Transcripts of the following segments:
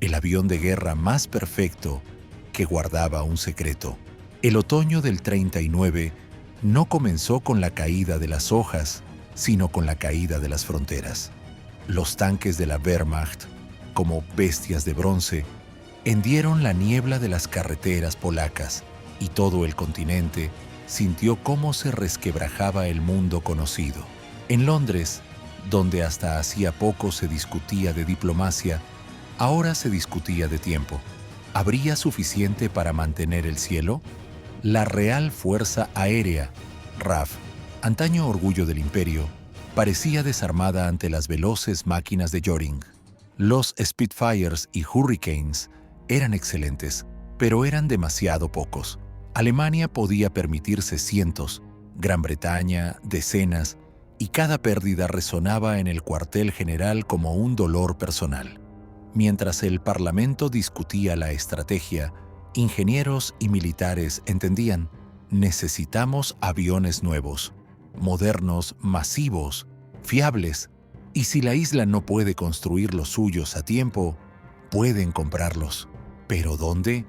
el avión de guerra más perfecto que guardaba un secreto. El otoño del 39 no comenzó con la caída de las hojas, sino con la caída de las fronteras. Los tanques de la Wehrmacht, como bestias de bronce, hendieron la niebla de las carreteras polacas y todo el continente sintió cómo se resquebrajaba el mundo conocido. En Londres, donde hasta hacía poco se discutía de diplomacia, ahora se discutía de tiempo. ¿Habría suficiente para mantener el cielo? La Real Fuerza Aérea, RAF, antaño orgullo del imperio, parecía desarmada ante las veloces máquinas de Göring. Los Spitfires y Hurricanes eran excelentes, pero eran demasiado pocos. Alemania podía permitirse cientos, Gran Bretaña decenas, y cada pérdida resonaba en el cuartel general como un dolor personal. Mientras el Parlamento discutía la estrategia, ingenieros y militares entendían: necesitamos aviones nuevos, modernos, masivos, fiables, y si la isla no puede construir los suyos a tiempo, pueden comprarlos. ¿Pero dónde?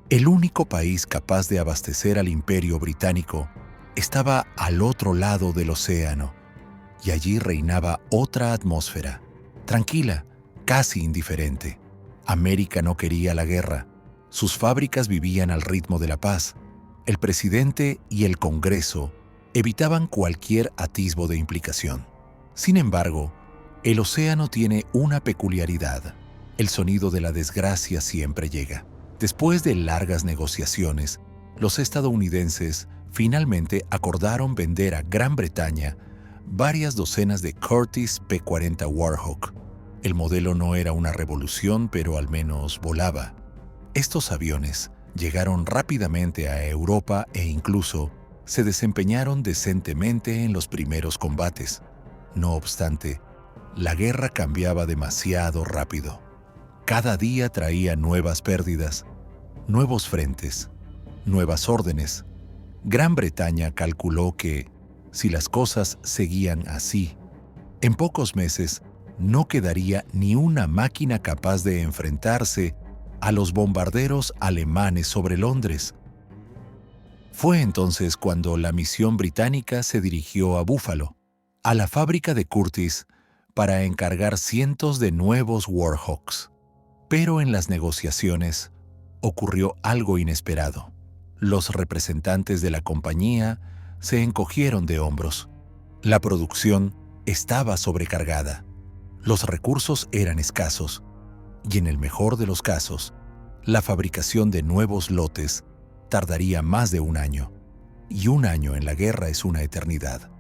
El único país capaz de abastecer al Imperio Británico estaba al otro lado del océano, y allí reinaba otra atmósfera, tranquila, casi indiferente. América no quería la guerra. Sus fábricas vivían al ritmo de la paz. El presidente y el Congreso evitaban cualquier atisbo de implicación. Sin embargo, el océano tiene una peculiaridad. El sonido de la desgracia siempre llega. Después de largas negociaciones, los estadounidenses finalmente acordaron vender a Gran Bretaña varias docenas de Curtiss P-40 Warhawk. El modelo no era una revolución, pero al menos volaba. Estos aviones llegaron rápidamente a Europa e incluso se desempeñaron decentemente en los primeros combates. No obstante, la guerra cambiaba demasiado rápido. Cada día traía nuevas pérdidas, nuevos frentes, nuevas órdenes. Gran Bretaña calculó que, si las cosas seguían así, en pocos meses no quedaría ni una máquina capaz de enfrentarse a los bombarderos alemanes sobre Londres. Fue entonces cuando la misión británica se dirigió a Buffalo, a la fábrica de Curtiss, para encargar cientos de nuevos Warhawks. Pero en las negociaciones ocurrió algo inesperado. Los representantes de la compañía se encogieron de hombros. La producción estaba sobrecargada. Los recursos eran escasos y, en el mejor de los casos, la fabricación de nuevos lotes tardaría más de un año. Y un año en la guerra es una eternidad.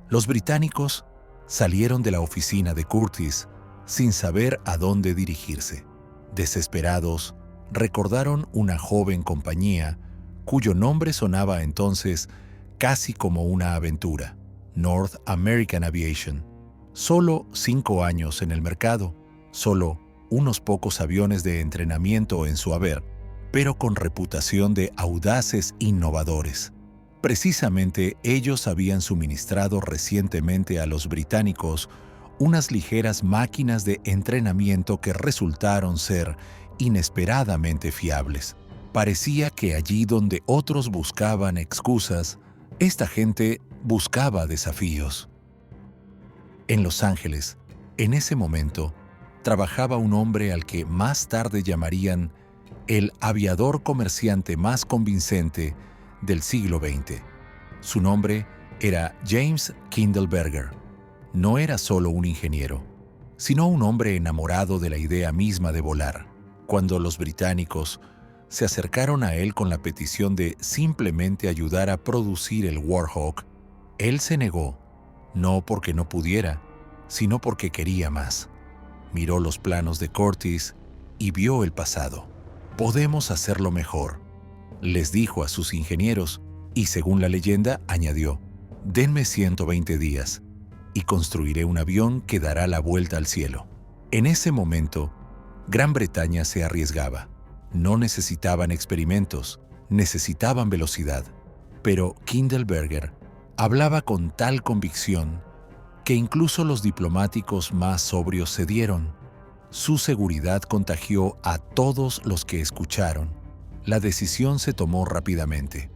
Los británicos salieron de la oficina de Curtiss sin saber a dónde dirigirse. Desesperados, recordaron una joven compañía cuyo nombre sonaba entonces casi como una aventura: North American Aviation. Solo 5 años en el mercado, solo unos pocos aviones de entrenamiento en su haber, pero con reputación de audaces innovadores. Precisamente ellos habían suministrado recientemente a los británicos unas ligeras máquinas de entrenamiento que resultaron ser inesperadamente fiables. Parecía que allí donde otros buscaban excusas, esta gente buscaba desafíos. En Los Ángeles, en ese momento, trabajaba un hombre al que más tarde llamarían el aviador comerciante más convincente del siglo XX. Su nombre era James Kindleberger. No era solo un ingeniero, sino un hombre enamorado de la idea misma de volar. Cuando los británicos se acercaron a él con la petición de simplemente ayudar a producir el Warhawk, él se negó, no porque no pudiera, sino porque quería más. Miró los planos de Curtiss y vio el pasado. «Podemos hacerlo mejor», les dijo a sus ingenieros, y según la leyenda añadió: «Denme 120 días y construiré un avión que dará la vuelta al cielo». En ese momento, Gran Bretaña se arriesgaba. No necesitaban experimentos, necesitaban velocidad. Pero Kindleberger hablaba con tal convicción que incluso los diplomáticos más sobrios cedieron. Su seguridad contagió a todos los que escucharon. La decisión se tomó rápidamente.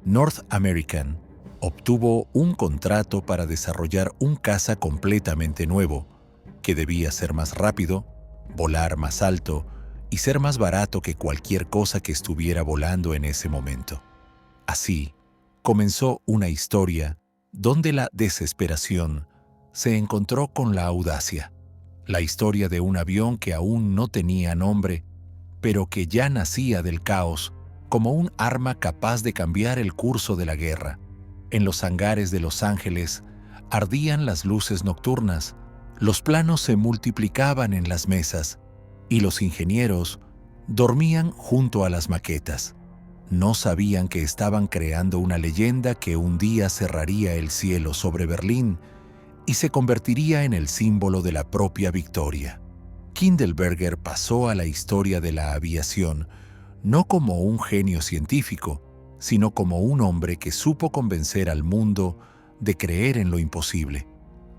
North American obtuvo un contrato para desarrollar un caza completamente nuevo, que debía ser más rápido, volar más alto y ser más barato que cualquier cosa que estuviera volando en ese momento. Así, comenzó una historia donde la desesperación se encontró con la audacia. La historia de un avión que aún no tenía nombre, pero que ya nacía del caos como un arma capaz de cambiar el curso de la guerra. En los hangares de Los Ángeles ardían las luces nocturnas, los planos se multiplicaban en las mesas y los ingenieros dormían junto a las maquetas. No sabían que estaban creando una leyenda que un día cerraría el cielo sobre Berlín y se convertiría en el símbolo de la propia victoria. Kindleberger pasó a la historia de la aviación no como un genio científico, sino como un hombre que supo convencer al mundo de creer en lo imposible.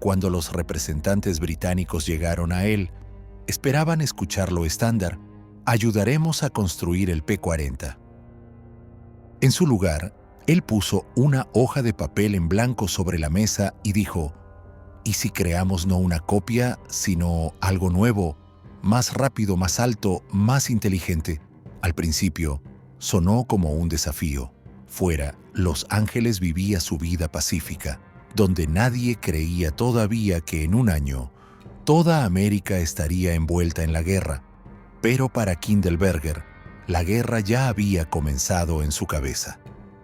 Cuando los representantes británicos llegaron a él, esperaban escuchar lo estándar: ayudaremos a construir el P-40. En su lugar, él puso una hoja de papel en blanco sobre la mesa y dijo: ¿y si creamos no una copia, sino algo nuevo, más rápido, más alto, más inteligente? Al principio, sonó como un desafío. Fuera, Los Ángeles vivía su vida pacífica, donde nadie creía todavía que en un año toda América estaría envuelta en la guerra. Pero para Kindleberger, la guerra ya había comenzado en su cabeza.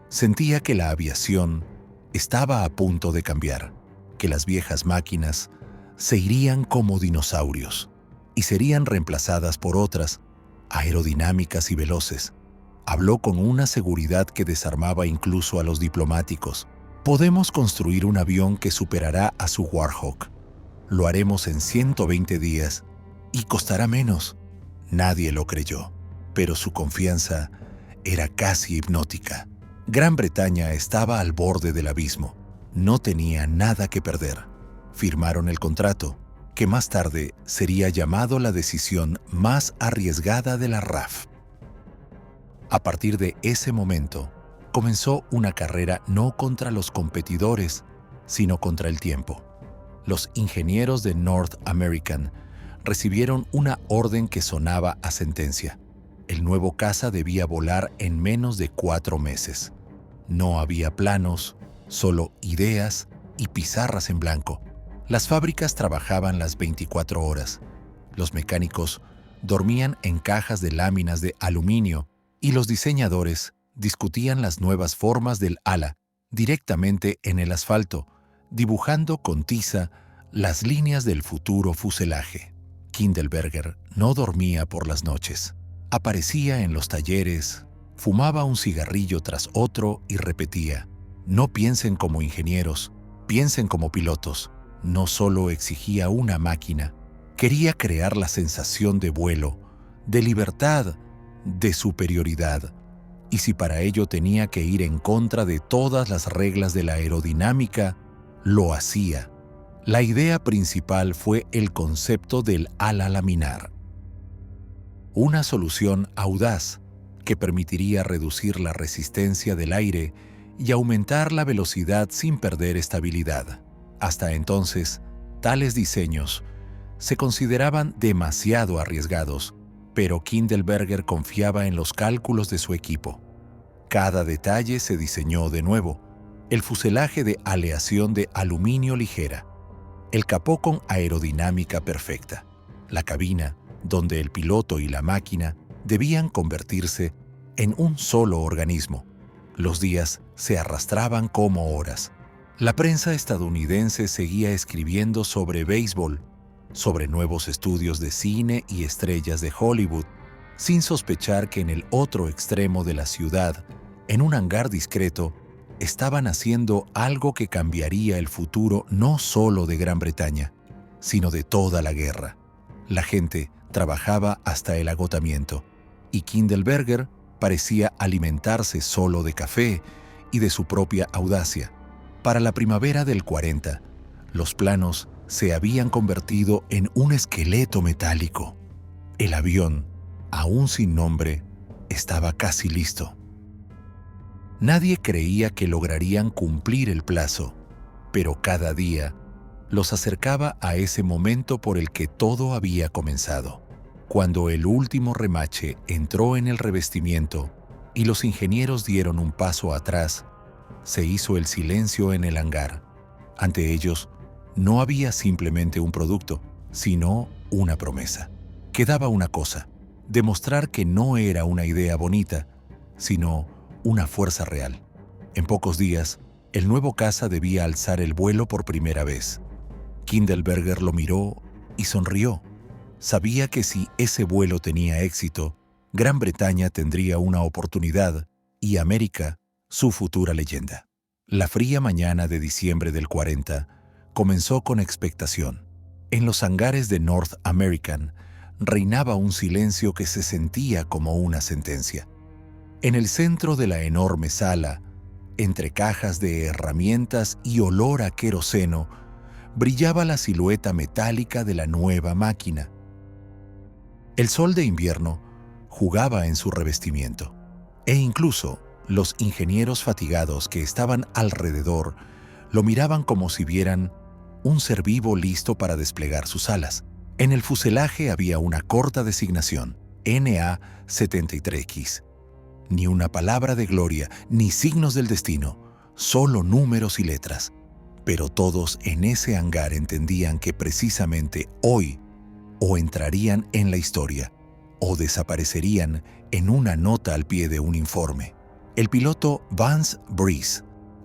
Sentía que la aviación estaba a punto de cambiar, que las viejas máquinas se irían como dinosaurios y serían reemplazadas por otras, aerodinámicas y veloces. Habló con una seguridad que desarmaba incluso a los diplomáticos. Podemos construir un avión que superará a su Warhawk. Lo haremos en 120 días y costará menos. Nadie lo creyó, pero su confianza era casi hipnótica. Gran Bretaña estaba al borde del abismo. No tenía nada que perder. Firmaron el contrato, que más tarde sería llamado la decisión más arriesgada de la RAF. A partir de ese momento, comenzó una carrera no contra los competidores, sino contra el tiempo. Los ingenieros de North American recibieron una orden que sonaba a sentencia. El nuevo caza debía volar en menos de 4 meses. No había planos, solo ideas y pizarras en blanco. Las fábricas trabajaban las 24 horas. Los mecánicos dormían en cajas de láminas de aluminio y los diseñadores discutían las nuevas formas del ala directamente en el asfalto, dibujando con tiza las líneas del futuro fuselaje. Kindleberger no dormía por las noches. Aparecía en los talleres, fumaba un cigarrillo tras otro y repetía: no piensen como ingenieros, piensen como pilotos. No solo exigía una máquina, quería crear la sensación de vuelo, de libertad, de superioridad. Y si para ello tenía que ir en contra de todas las reglas de la aerodinámica, lo hacía. La idea principal fue el concepto del ala laminar. Una solución audaz que permitiría reducir la resistencia del aire y aumentar la velocidad sin perder estabilidad. Hasta entonces, tales diseños se consideraban demasiado arriesgados, pero Kindleberger confiaba en los cálculos de su equipo. Cada detalle se diseñó de nuevo: el fuselaje de aleación de aluminio ligera, el capó con aerodinámica perfecta, la cabina donde el piloto y la máquina debían convertirse en un solo organismo. Los días se arrastraban como horas. La prensa estadounidense seguía escribiendo sobre béisbol, sobre nuevos estudios de cine y estrellas de Hollywood, sin sospechar que en el otro extremo de la ciudad, en un hangar discreto, estaban haciendo algo que cambiaría el futuro no solo de Gran Bretaña, sino de toda la guerra. La gente trabajaba hasta el agotamiento, y Kindleberger parecía alimentarse solo de café y de su propia audacia. Para la primavera del 40, los planos se habían convertido en un esqueleto metálico. El avión, aún sin nombre, estaba casi listo. Nadie creía que lograrían cumplir el plazo, pero cada día los acercaba a ese momento por el que todo había comenzado. Cuando el último remache entró en el revestimiento y los ingenieros dieron un paso atrás, se hizo el silencio en el hangar. Ante ellos, no había simplemente un producto, sino una promesa. Quedaba una cosa: demostrar que no era una idea bonita, sino una fuerza real. En pocos días, el nuevo caza debía alzar el vuelo por primera vez. Kindleberger lo miró y sonrió. Sabía que si ese vuelo tenía éxito, Gran Bretaña tendría una oportunidad y América su futura leyenda. La fría mañana de diciembre del 40 comenzó con expectación. En los hangares de North American reinaba un silencio que se sentía como una sentencia. En el centro de la enorme sala, entre cajas de herramientas y olor a queroseno, brillaba la silueta metálica de la nueva máquina. El sol de invierno jugaba en su revestimiento, e incluso los ingenieros fatigados que estaban alrededor lo miraban como si vieran un ser vivo listo para desplegar sus alas. En el fuselaje había una corta designación, NA-73X. Ni una palabra de gloria, ni signos del destino, solo números y letras. Pero todos en ese hangar entendían que precisamente hoy o entrarían en la historia o desaparecerían en una nota al pie de un informe. El piloto Vance Brice,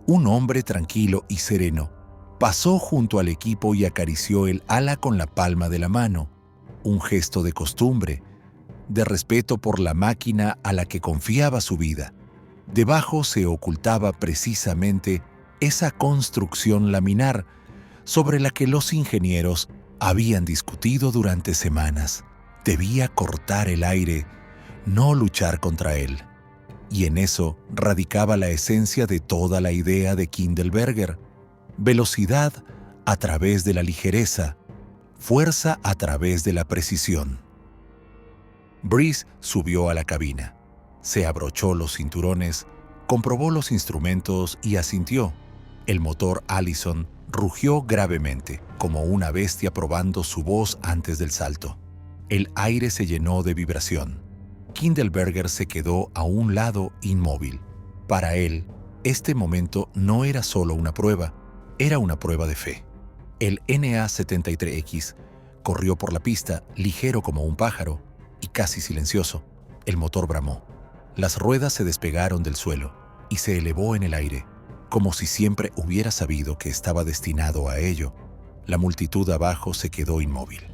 un hombre tranquilo y sereno, pasó junto al equipo y acarició el ala con la palma de la mano, un gesto de costumbre, de respeto por la máquina a la que confiaba su vida. Debajo se ocultaba precisamente esa construcción laminar sobre la que los ingenieros habían discutido durante semanas. Debía cortar el aire, no luchar contra él. Y en eso radicaba la esencia de toda la idea de Kindleberger: velocidad a través de la ligereza, fuerza a través de la precisión. Brice subió a la cabina, se abrochó los cinturones, comprobó los instrumentos y asintió. El motor Allison rugió gravemente, como una bestia probando su voz antes del salto. El aire se llenó de vibración. Kindleberger se quedó a un lado inmóvil. Para él, este momento no era solo una prueba, era una prueba de fe. El NA-73X corrió por la pista, ligero como un pájaro y casi silencioso. El motor bramó. Las ruedas se despegaron del suelo y se elevó en el aire, como si siempre hubiera sabido que estaba destinado a ello. La multitud abajo se quedó inmóvil.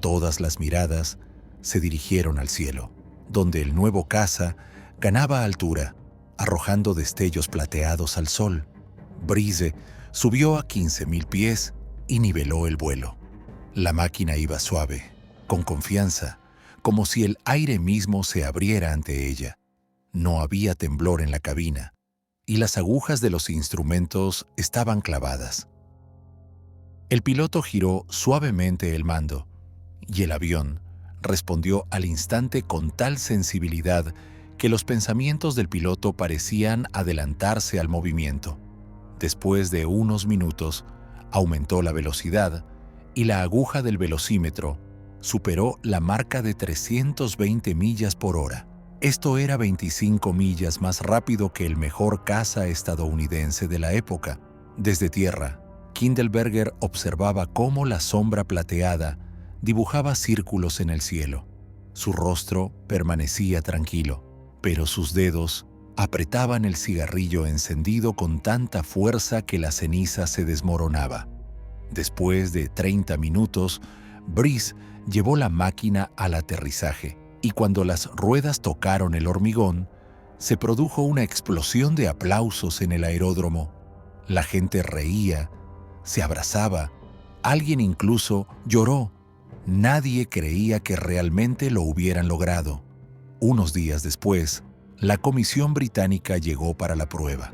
Todas las miradas se dirigieron al cielo, donde el nuevo caza ganaba altura, arrojando destellos plateados al sol. Brice subió a 15.000 pies y niveló el vuelo. La máquina iba suave, con confianza, como si el aire mismo se abriera ante ella. No había temblor en la cabina, y las agujas de los instrumentos estaban clavadas. El piloto giró suavemente el mando, y el avión respondió al instante con tal sensibilidad que los pensamientos del piloto parecían adelantarse al movimiento. Después de unos minutos, aumentó la velocidad y la aguja del velocímetro superó la marca de 320 millas por hora. Esto era 25 millas más rápido que el mejor caza estadounidense de la época. Desde tierra, Kindleberger observaba cómo la sombra plateada dibujaba círculos en el cielo. Su rostro permanecía tranquilo, pero sus dedos apretaban el cigarrillo encendido con tanta fuerza que la ceniza se desmoronaba. Después de 30 minutos, Brice llevó la máquina al aterrizaje, y cuando las ruedas tocaron el hormigón, se produjo una explosión de aplausos en el aeródromo. La gente reía, se abrazaba, alguien incluso lloró. Nadie creía que realmente lo hubieran logrado. Unos días después, la comisión británica llegó para la prueba.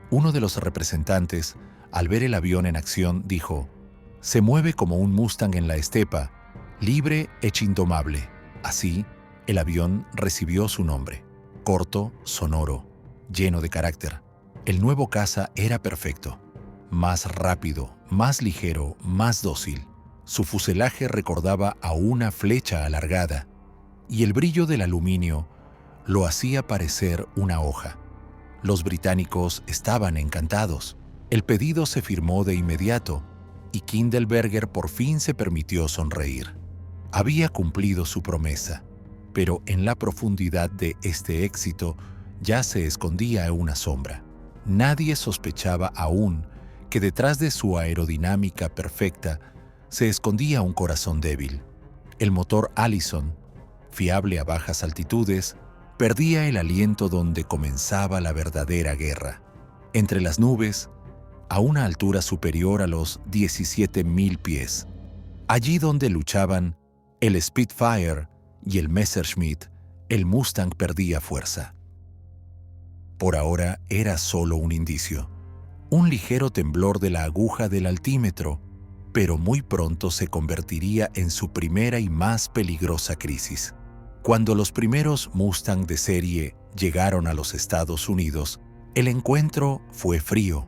Uno de los representantes, al ver el avión en acción, dijo: Se mueve como un Mustang en la estepa, libre e indomable. Así, el avión recibió su nombre. Corto, sonoro, lleno de carácter. El nuevo caza era perfecto. Más rápido, más ligero, más dócil. Su fuselaje recordaba a una flecha alargada, y el brillo del aluminio lo hacía parecer una hoja. Los británicos estaban encantados. El pedido se firmó de inmediato, y Kindleberger por fin se permitió sonreír. Había cumplido su promesa, pero en la profundidad de este éxito ya se escondía una sombra. Nadie sospechaba aún que detrás de su aerodinámica perfecta se escondía un corazón débil. El motor Allison, fiable a bajas altitudes, perdía el aliento donde comenzaba la verdadera guerra. Entre las nubes, a una altura superior a los 17.000 pies. Allí donde luchaban el Spitfire y el Messerschmitt, el Mustang perdía fuerza. Por ahora era solo un indicio, un ligero temblor de la aguja del altímetro, pero muy pronto se convertiría en su primera y más peligrosa crisis. Cuando los primeros Mustang de serie llegaron a los Estados Unidos, el encuentro fue frío.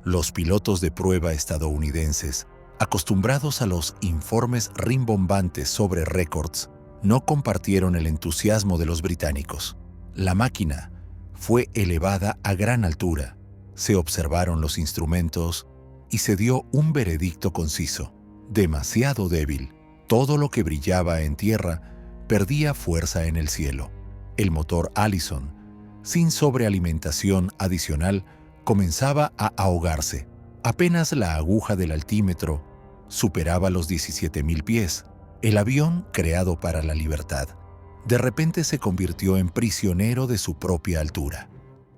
Los pilotos de prueba estadounidenses, acostumbrados a los informes rimbombantes sobre récords, no compartieron el entusiasmo de los británicos. La máquina fue elevada a gran altura, se observaron los instrumentos y se dio un veredicto conciso: demasiado débil. Todo lo que brillaba en tierra perdía fuerza en el cielo. El motor Allison, sin sobrealimentación adicional, comenzaba a ahogarse. Apenas la aguja del altímetro superaba los 17.000 pies. El avión, creado para la libertad, de repente se convirtió en prisionero de su propia altura.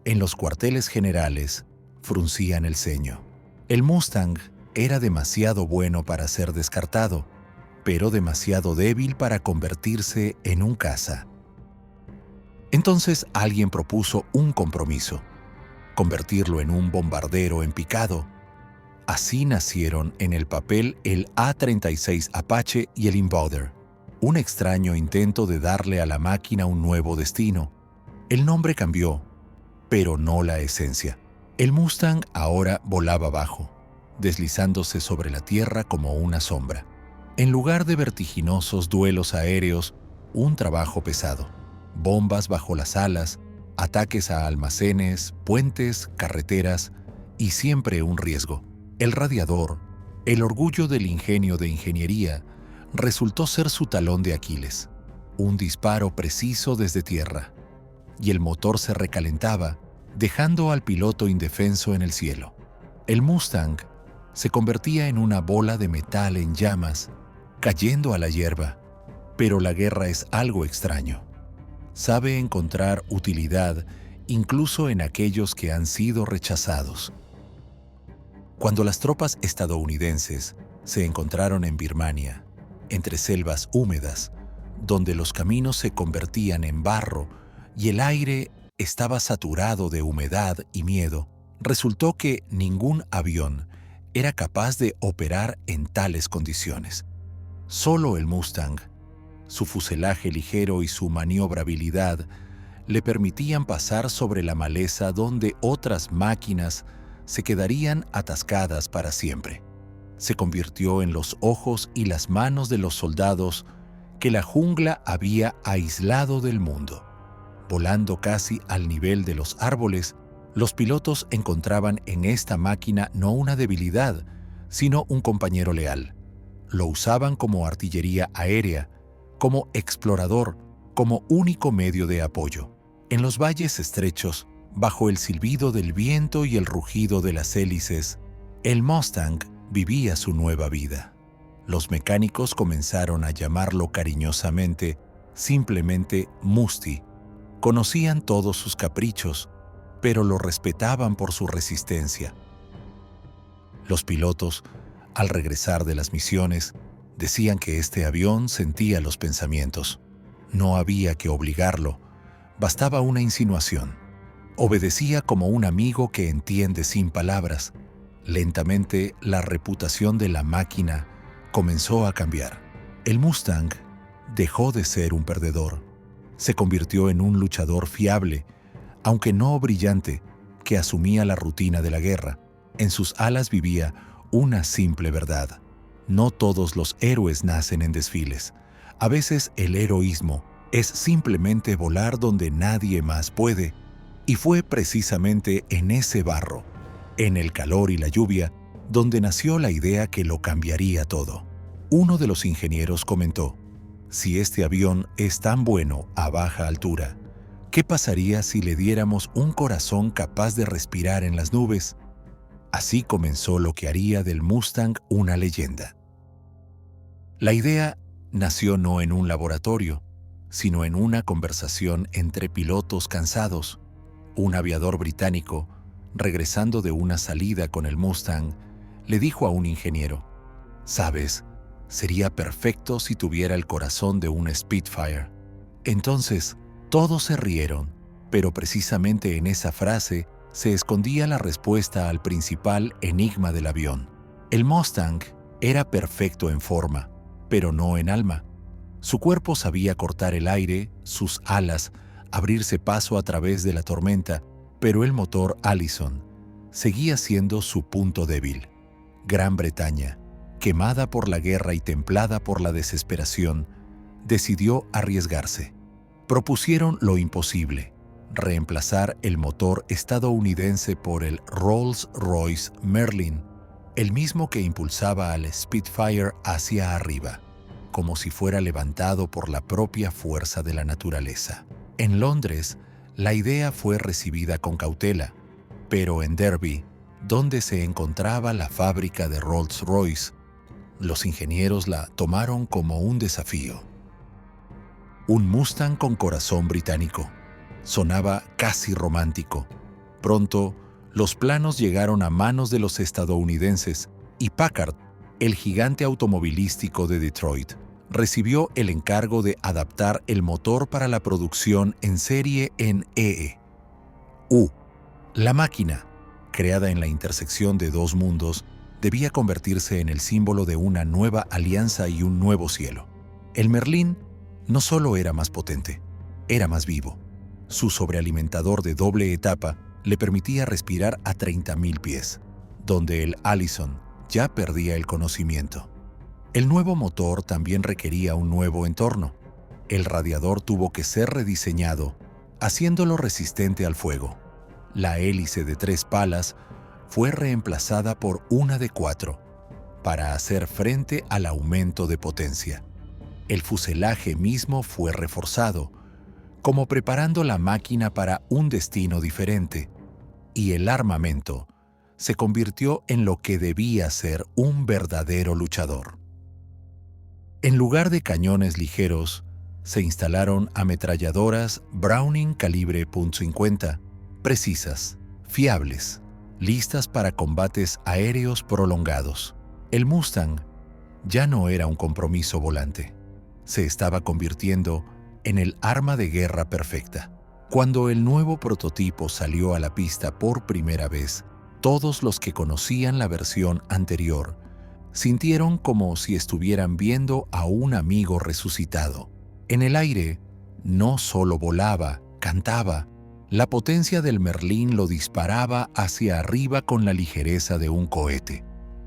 En los cuarteles generales fruncían el ceño. El Mustang era demasiado bueno para ser descartado, pero demasiado débil para convertirse en un caza. Entonces alguien propuso un compromiso: convertirlo en un bombardero en picado. Así nacieron en el papel el A-36 Apache y el Invader, un extraño intento de darle a la máquina un nuevo destino. El nombre cambió, pero no la esencia. El Mustang ahora volaba bajo, deslizándose sobre la tierra como una sombra. En lugar de vertiginosos duelos aéreos, un trabajo pesado. Bombas bajo las alas, ataques a almacenes, puentes, carreteras y siempre un riesgo. El radiador, el orgullo del ingenio de ingeniería, resultó ser su talón de Aquiles. Un disparo preciso desde tierra, y el motor se recalentaba, dejando al piloto indefenso en el cielo. El Mustang se convertía en una bola de metal en llamas, cayendo a la hierba. Pero la guerra es algo extraño. Sabe encontrar utilidad incluso en aquellos que han sido rechazados. Cuando las tropas estadounidenses se encontraron en Birmania, entre selvas húmedas, donde los caminos se convertían en barro y el aire estaba saturado de humedad y miedo, resultó que ningún avión era capaz de operar en tales condiciones. Solo el Mustang, su fuselaje ligero y su maniobrabilidad le permitían pasar sobre la maleza donde otras máquinas se quedarían atascadas para siempre. Se convirtió en los ojos y las manos de los soldados que la jungla había aislado del mundo. Volando casi al nivel de los árboles, los pilotos encontraban en esta máquina no una debilidad, sino un compañero leal. Lo usaban como artillería aérea, como explorador, como único medio de apoyo. En los valles estrechos, bajo el silbido del viento y el rugido de las hélices, el Mustang vivía su nueva vida. Los mecánicos comenzaron a llamarlo cariñosamente simplemente Musty. Conocían todos sus caprichos, pero lo respetaban por su resistencia. Los pilotos, al regresar de las misiones, decían que este avión sentía los pensamientos. No había que obligarlo, bastaba una insinuación. Obedecía como un amigo que entiende sin palabras. Lentamente, la reputación de la máquina comenzó a cambiar. El Mustang dejó de ser un perdedor. Se convirtió en un luchador fiable, aunque no brillante, que asumía la rutina de la guerra. En sus alas vivía una simple verdad. No todos los héroes nacen en desfiles. A veces el heroísmo es simplemente volar donde nadie más puede. Y fue precisamente en ese barro, en el calor y la lluvia, donde nació la idea que lo cambiaría todo. Uno de los ingenieros comentó: si este avión es tan bueno a baja altura, ¿qué pasaría si le diéramos un corazón capaz de respirar en las nubes? Así comenzó lo que haría del Mustang una leyenda. La idea nació no en un laboratorio, sino en una conversación entre pilotos cansados. Un aviador británico, regresando de una salida con el Mustang, le dijo a un ingeniero: «¿Sabes? Sería perfecto si tuviera el corazón de un Spitfire». Entonces, todos se rieron, pero precisamente en esa frase se escondía la respuesta al principal enigma del avión. El Mustang era perfecto en forma, pero no en alma. Su cuerpo sabía cortar el aire, sus alas, abrirse paso a través de la tormenta, pero el motor Allison seguía siendo su punto débil. Gran Bretaña, quemada por la guerra y templada por la desesperación, decidió arriesgarse. Propusieron lo imposible: reemplazar el motor estadounidense por el Rolls-Royce Merlin, el mismo que impulsaba al Spitfire hacia arriba, como si fuera levantado por la propia fuerza de la naturaleza. En Londres, la idea fue recibida con cautela, pero en Derby, donde se encontraba la fábrica de Rolls-Royce, los ingenieros la tomaron como un desafío. Un Mustang con corazón británico. Sonaba casi romántico. Pronto, los planos llegaron a manos de los estadounidenses y Packard, el gigante automovilístico de Detroit, recibió el encargo de adaptar el motor para la producción en serie en EU. La máquina, creada en la intersección de dos mundos, debía convertirse en el símbolo de una nueva alianza y un nuevo cielo. El Merlin no solo era más potente, era más vivo. Su sobrealimentador de doble etapa le permitía respirar a 30.000 pies, donde el Allison ya perdía el conocimiento. El nuevo motor también requería un nuevo entorno. El radiador tuvo que ser rediseñado, haciéndolo resistente al fuego. La hélice de 3 palas fue reemplazada por una de 4, para hacer frente al aumento de potencia. El fuselaje mismo fue reforzado, como preparando la máquina para un destino diferente, y el armamento se convirtió en lo que debía ser un verdadero luchador. En lugar de cañones ligeros, se instalaron ametralladoras Browning calibre .50, precisas, fiables, listas para combates aéreos prolongados. El Mustang ya no era un compromiso volante. Se estaba convirtiendo en el arma de guerra perfecta. Cuando el nuevo prototipo salió a la pista por primera vez, todos los que conocían la versión anterior sintieron como si estuvieran viendo a un amigo resucitado. En el aire, no solo volaba, cantaba. La potencia del Merlin lo disparaba hacia arriba con la ligereza de un cohete.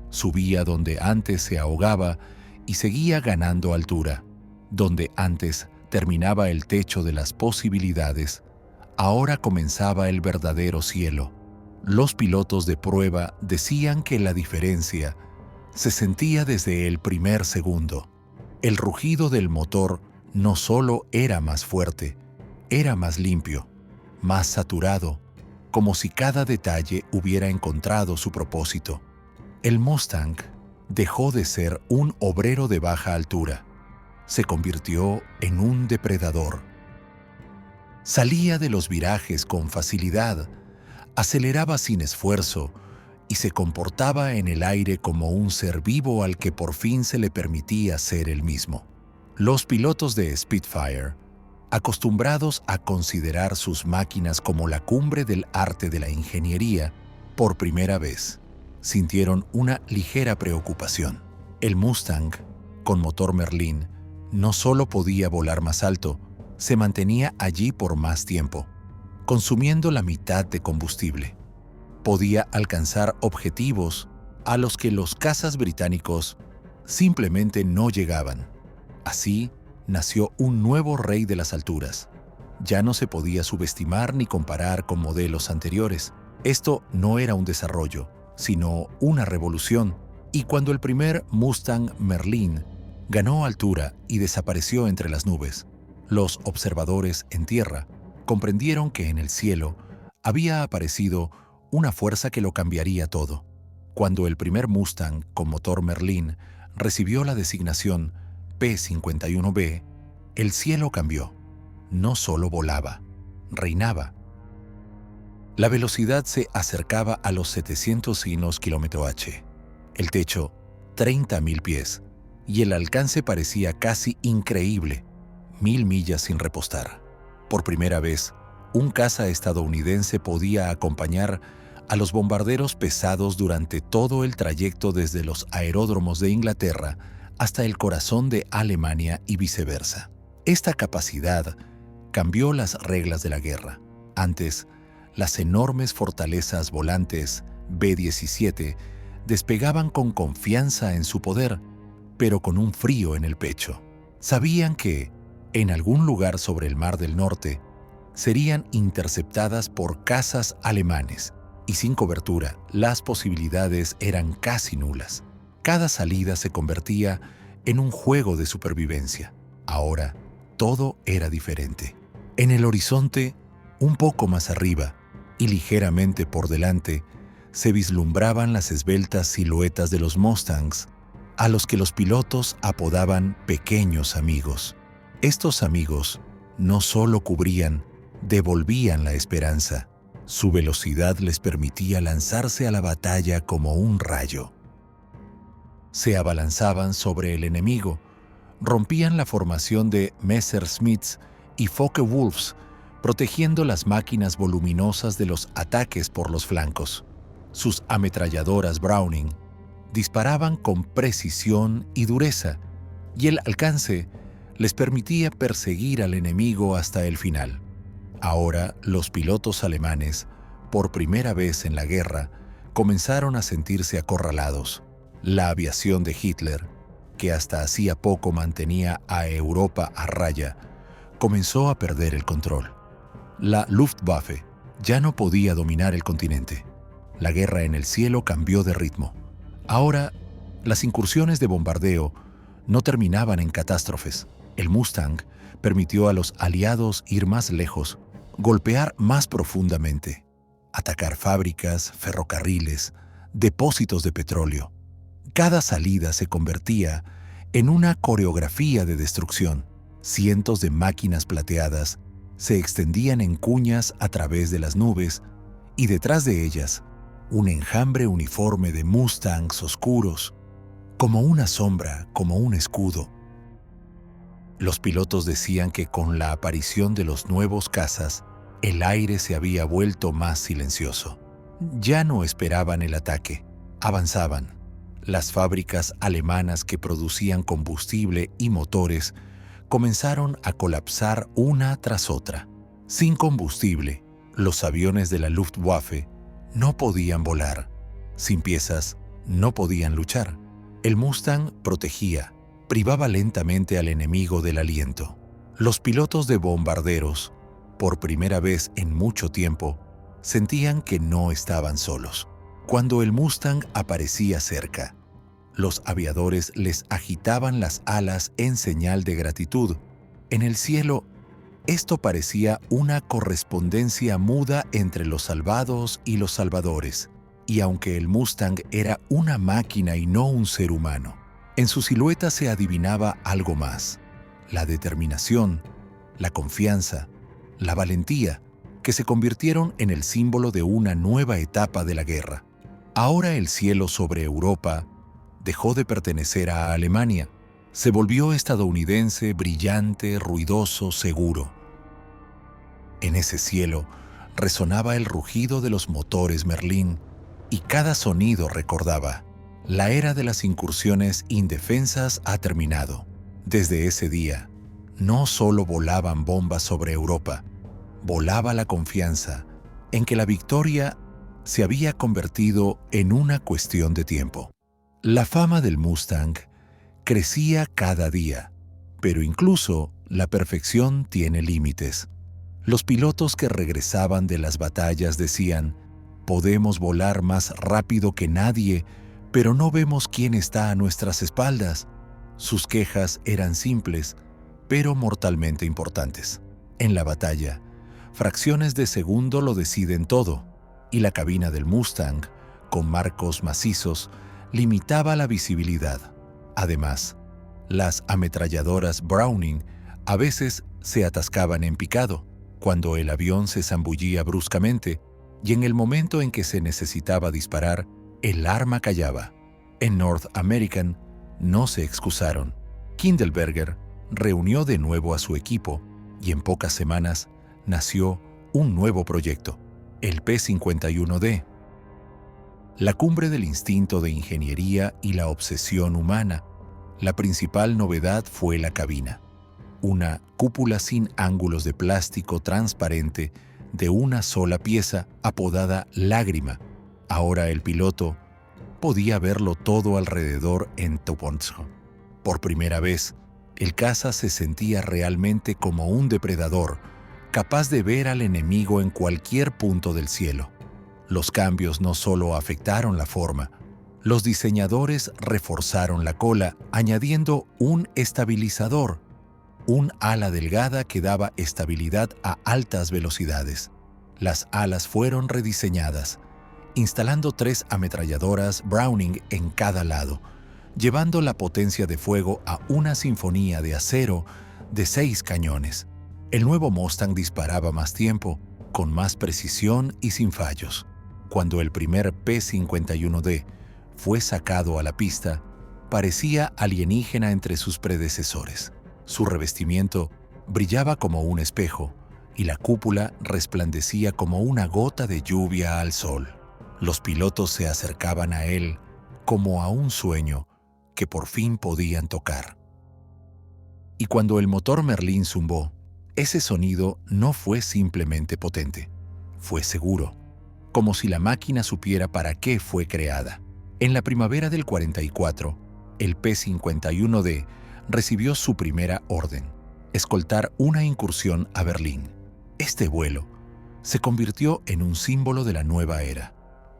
Subía donde antes se ahogaba y seguía ganando altura. Donde antes terminaba el techo de las posibilidades, ahora comenzaba el verdadero cielo. Los pilotos de prueba decían que la diferencia se sentía desde el primer segundo. El rugido del motor no solo era más fuerte, era más limpio, más saturado, como si cada detalle hubiera encontrado su propósito. El Mustang dejó de ser un obrero de baja altura. Se convirtió en un depredador. Salía de los virajes con facilidad, aceleraba sin esfuerzo y se comportaba en el aire como un ser vivo al que por fin se le permitía ser el mismo. Los pilotos de Spitfire, acostumbrados a considerar sus máquinas como la cumbre del arte de la ingeniería, por primera vez sintieron una ligera preocupación. El Mustang, con motor Merlin, no solo podía volar más alto, se mantenía allí por más tiempo, consumiendo la mitad de combustible. Podía alcanzar objetivos a los que los cazas británicos simplemente no llegaban. Así nació un nuevo rey de las alturas. Ya no se podía subestimar ni comparar con modelos anteriores. Esto no era un desarrollo, sino una revolución. Y cuando el primer Mustang Merlin ganó altura y desapareció entre las nubes, los observadores en tierra comprendieron que en el cielo había aparecido una fuerza que lo cambiaría todo. Cuando el primer Mustang con motor Merlin recibió la designación P-51B, el cielo cambió. No solo volaba, reinaba. La velocidad se acercaba a los 700 km/h, el techo 30.000 pies, y el alcance parecía casi increíble, 1.000 millas sin repostar. Por primera vez, un caza estadounidense podía acompañar a los bombarderos pesados durante todo el trayecto desde los aeródromos de Inglaterra hasta el corazón de Alemania y viceversa. Esta capacidad cambió las reglas de la guerra. Antes, las enormes fortalezas volantes B-17 despegaban con confianza en su poder, pero con un frío en el pecho. Sabían que, en algún lugar sobre el Mar del Norte, serían interceptadas por cazas alemanes, y sin cobertura, las posibilidades eran casi nulas. Cada salida se convertía en un juego de supervivencia. Ahora, todo era diferente. En el horizonte, un poco más arriba y ligeramente por delante, se vislumbraban las esbeltas siluetas de los Mustangs, a los que los pilotos apodaban pequeños amigos. Estos amigos no solo cubrían, devolvían la esperanza. Su velocidad les permitía lanzarse a la batalla como un rayo. Se abalanzaban sobre el enemigo, rompían la formación de Messerschmitts y Focke-Wulfs, protegiendo las máquinas voluminosas de los ataques por los flancos. Sus ametralladoras Browning disparaban con precisión y dureza, y el alcance les permitía perseguir al enemigo hasta el final. Ahora, los pilotos alemanes, por primera vez en la guerra, comenzaron a sentirse acorralados. La aviación de Hitler, que hasta hacía poco mantenía a Europa a raya, comenzó a perder el control. La Luftwaffe ya no podía dominar el continente. La guerra en el cielo cambió de ritmo. Ahora, las incursiones de bombardeo no terminaban en catástrofes. El Mustang permitió a los aliados ir más lejos, golpear más profundamente, atacar fábricas, ferrocarriles, depósitos de petróleo. Cada salida se convertía en una coreografía de destrucción. Cientos de máquinas plateadas se extendían en cuñas a través de las nubes y detrás de ellas, un enjambre uniforme de Mustangs oscuros, como una sombra, como un escudo. Los pilotos decían que con la aparición de los nuevos cazas, el aire se había vuelto más silencioso. Ya no esperaban el ataque, avanzaban. Las fábricas alemanas que producían combustible y motores comenzaron a colapsar una tras otra. Sin combustible, los aviones de la Luftwaffe no podían volar. Sin piezas, no podían luchar. El Mustang protegía, privaba lentamente al enemigo del aliento. Los pilotos de bombarderos, por primera vez en mucho tiempo, sentían que no estaban solos. Cuando el Mustang aparecía cerca, los aviadores les agitaban las alas en señal de gratitud. En el cielo, esto parecía una correspondencia muda entre los salvados y los salvadores. Y aunque el Mustang era una máquina y no un ser humano, en su silueta se adivinaba algo más: la determinación, la confianza, la valentía, que se convirtieron en el símbolo de una nueva etapa de la guerra. Ahora el cielo sobre Europa dejó de pertenecer a Alemania. Se volvió estadounidense, brillante, ruidoso, seguro. En ese cielo resonaba el rugido de los motores Merlin y cada sonido recordaba: la era de las incursiones indefensas ha terminado. Desde ese día, no solo volaban bombas sobre Europa, volaba la confianza en que la victoria se había convertido en una cuestión de tiempo. La fama del Mustang crecía cada día, pero incluso la perfección tiene límites. Los pilotos que regresaban de las batallas decían: podemos volar más rápido que nadie, pero no vemos quién está a nuestras espaldas. Sus quejas eran simples, pero mortalmente importantes. En la batalla, fracciones de segundo lo deciden todo, y la cabina del Mustang, con marcos macizos, limitaba la visibilidad. Además, las ametralladoras Browning a veces se atascaban en picado, cuando el avión se zambullía bruscamente, y en el momento en que se necesitaba disparar, el arma callaba. En North American no se excusaron. Kindleberger reunió de nuevo a su equipo y en pocas semanas nació un nuevo proyecto, el P-51D. La cumbre del instinto de ingeniería y la obsesión humana. La principal novedad fue la cabina. Una cúpula sin ángulos de plástico transparente de una sola pieza apodada Lágrima. Ahora el piloto podía verlo todo alrededor en Topontzho. Por primera vez, el caza se sentía realmente como un depredador, capaz de ver al enemigo en cualquier punto del cielo. Los cambios no solo afectaron la forma, los diseñadores reforzaron la cola añadiendo un estabilizador, un ala delgada que daba estabilidad a altas velocidades. Las alas fueron rediseñadas, instalando 3 ametralladoras Browning en cada lado, llevando la potencia de fuego a una sinfonía de acero de 6 cañones. El nuevo Mustang disparaba más tiempo, con más precisión y sin fallos. Cuando el primer P-51D fue sacado a la pista, parecía alienígena entre sus predecesores. Su revestimiento brillaba como un espejo y la cúpula resplandecía como una gota de lluvia al sol. Los pilotos se acercaban a él como a un sueño que por fin podían tocar. Y cuando el motor Merlin zumbó, ese sonido no fue simplemente potente, fue seguro, como si la máquina supiera para qué fue creada. En la primavera del 44, el P-51D recibió su primera orden: escoltar una incursión a Berlín. Este vuelo se convirtió en un símbolo de la nueva era.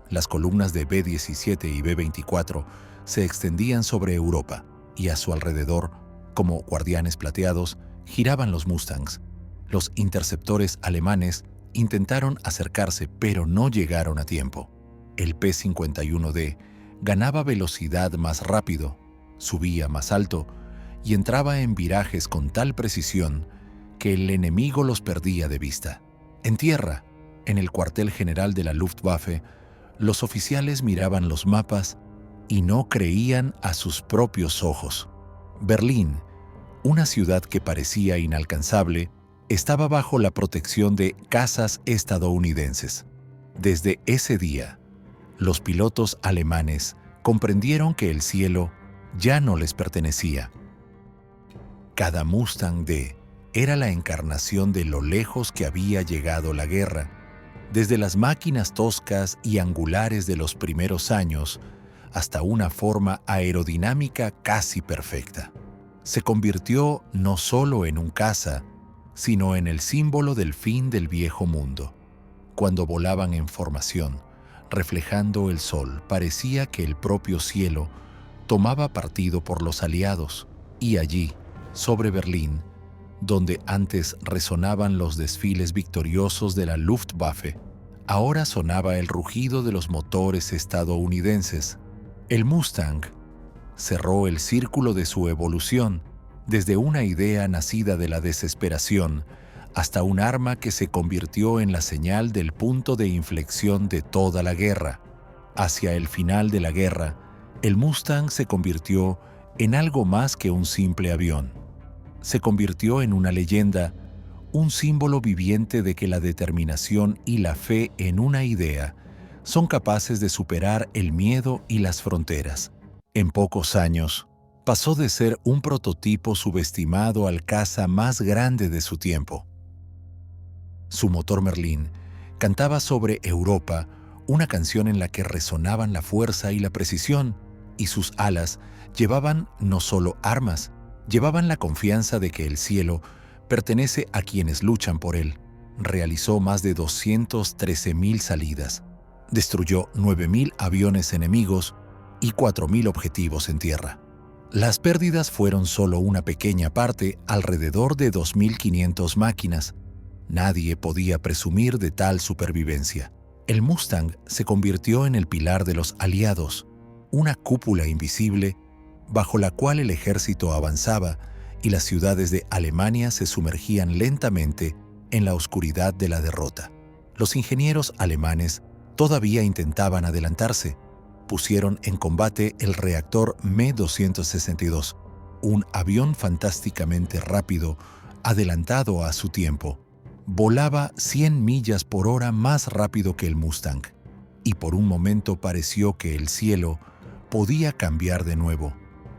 Las columnas de B-17 y B-24 se extendían sobre Europa, y a su alrededor, como guardianes plateados, giraban los Mustangs. Los interceptores alemanes intentaron acercarse, pero no llegaron a tiempo. El P-51D ganaba velocidad más rápido, subía más alto y entraba en virajes con tal precisión que el enemigo los perdía de vista. En tierra, en el cuartel general de la Luftwaffe, los oficiales miraban los mapas y no creían a sus propios ojos. Berlín, una ciudad que parecía inalcanzable, estaba bajo la protección de cazas estadounidenses. Desde ese día, los pilotos alemanes comprendieron que el cielo ya no les pertenecía. Cada Mustang D era la encarnación de lo lejos que había llegado la guerra, desde las máquinas toscas y angulares de los primeros años hasta una forma aerodinámica casi perfecta. Se convirtió no solo en un caza, sino en el símbolo del fin del viejo mundo. Cuando volaban en formación, reflejando el sol, parecía que el propio cielo tomaba partido por los aliados, y allí, sobre Berlín, donde antes resonaban los desfiles victoriosos de la Luftwaffe, ahora sonaba el rugido de los motores estadounidenses. El Mustang cerró el círculo de su evolución, desde una idea nacida de la desesperación hasta un arma que se convirtió en la señal del punto de inflexión de toda la guerra. Hacia el final de la guerra, el Mustang se convirtió en algo más que un simple avión. Se convirtió en una leyenda, un símbolo viviente de que la determinación y la fe en una idea son capaces de superar el miedo y las fronteras. En pocos años, pasó de ser un prototipo subestimado al caza más grande de su tiempo. Su motor Merlin cantaba sobre Europa, una canción en la que resonaban la fuerza y la precisión, y sus alas llevaban no solo armas, llevaban la confianza de que el cielo pertenece a quienes luchan por él. Realizó más de 213.000 salidas, destruyó 9.000 aviones enemigos y 4.000 objetivos en tierra. Las pérdidas fueron solo una pequeña parte, alrededor de 2.500 máquinas. Nadie podía presumir de tal supervivencia. El Mustang se convirtió en el pilar de los aliados, una cúpula invisible bajo la cual el ejército avanzaba y las ciudades de Alemania se sumergían lentamente en la oscuridad de la derrota. Los ingenieros alemanes todavía intentaban adelantarse. Pusieron en combate el reactor Me-262, un avión fantásticamente rápido, adelantado a su tiempo. Volaba 100 millas por hora más rápido que el Mustang, y por un momento pareció que el cielo podía cambiar de nuevo.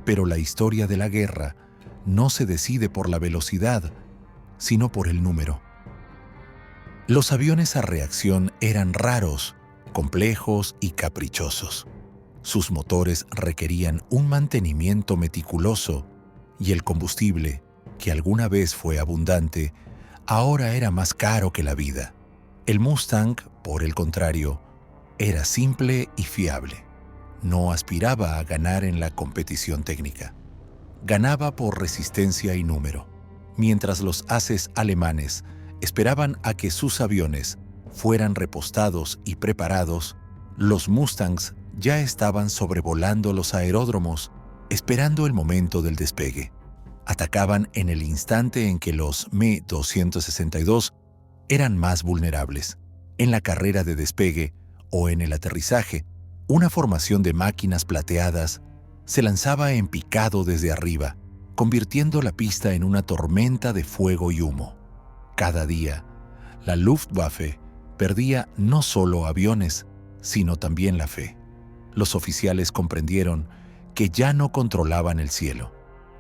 Pero la historia de la guerra no se decide por la velocidad, sino por el número. Los aviones a reacción eran raros, complejos y caprichosos. Sus motores requerían un mantenimiento meticuloso y el combustible, que alguna vez fue abundante, ahora era más caro que la vida. El Mustang, por el contrario, era simple y fiable. No aspiraba a ganar en la competición técnica. Ganaba por resistencia y número. Mientras los ases alemanes esperaban a que sus aviones fueran repostados y preparados, los Mustangs ya estaban sobrevolando los aeródromos, esperando el momento del despegue. Atacaban en el instante en que los Me-262 eran más vulnerables. En la carrera de despegue o en el aterrizaje, una formación de máquinas plateadas se lanzaba en picado desde arriba, convirtiendo la pista en una tormenta de fuego y humo. Cada día, la Luftwaffe perdía no solo aviones, sino también la fe. Los oficiales comprendieron que ya no controlaban el cielo,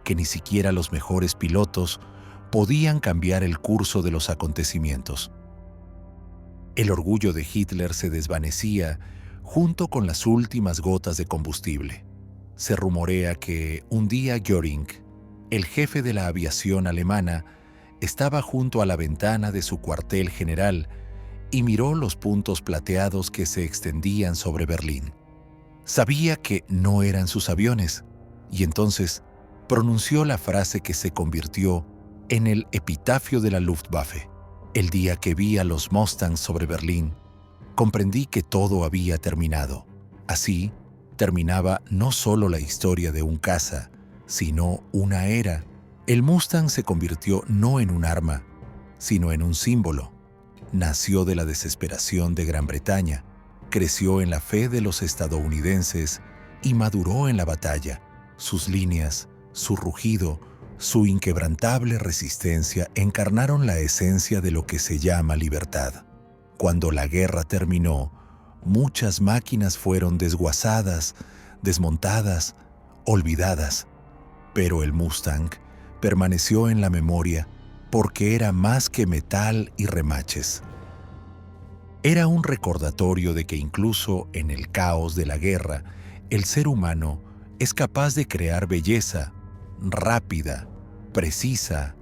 que ni siquiera los mejores pilotos podían cambiar el curso de los acontecimientos. El orgullo de Hitler se desvanecía junto con las últimas gotas de combustible. Se rumorea que un día Göring, el jefe de la aviación alemana, estaba junto a la ventana de su cuartel general y miró los puntos plateados que se extendían sobre Berlín. Sabía que no eran sus aviones, y entonces pronunció la frase que se convirtió en el epitafio de la Luftwaffe. El día que vi a los Mustangs sobre Berlín, comprendí que todo había terminado. Así, terminaba no solo la historia de un caza, sino una era. El Mustang se convirtió no en un arma, sino en un símbolo. Nació de la desesperación de Gran Bretaña, creció en la fe de los estadounidenses y maduró en la batalla. Sus líneas, su rugido, su inquebrantable resistencia encarnaron la esencia de lo que se llama libertad. Cuando la guerra terminó, muchas máquinas fueron desguazadas, desmontadas, olvidadas. Pero el Mustang permaneció en la memoria porque era más que metal y remaches. Era un recordatorio de que incluso en el caos de la guerra, el ser humano es capaz de crear belleza, rápida, precisa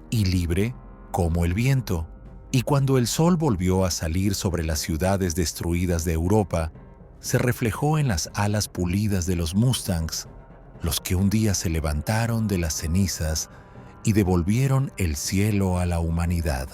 y libre como el viento. Y cuando el sol volvió a salir sobre las ciudades destruidas de Europa, se reflejó en las alas pulidas de los Mustangs, los que un día se levantaron de las cenizas y devolvieron el cielo a la humanidad.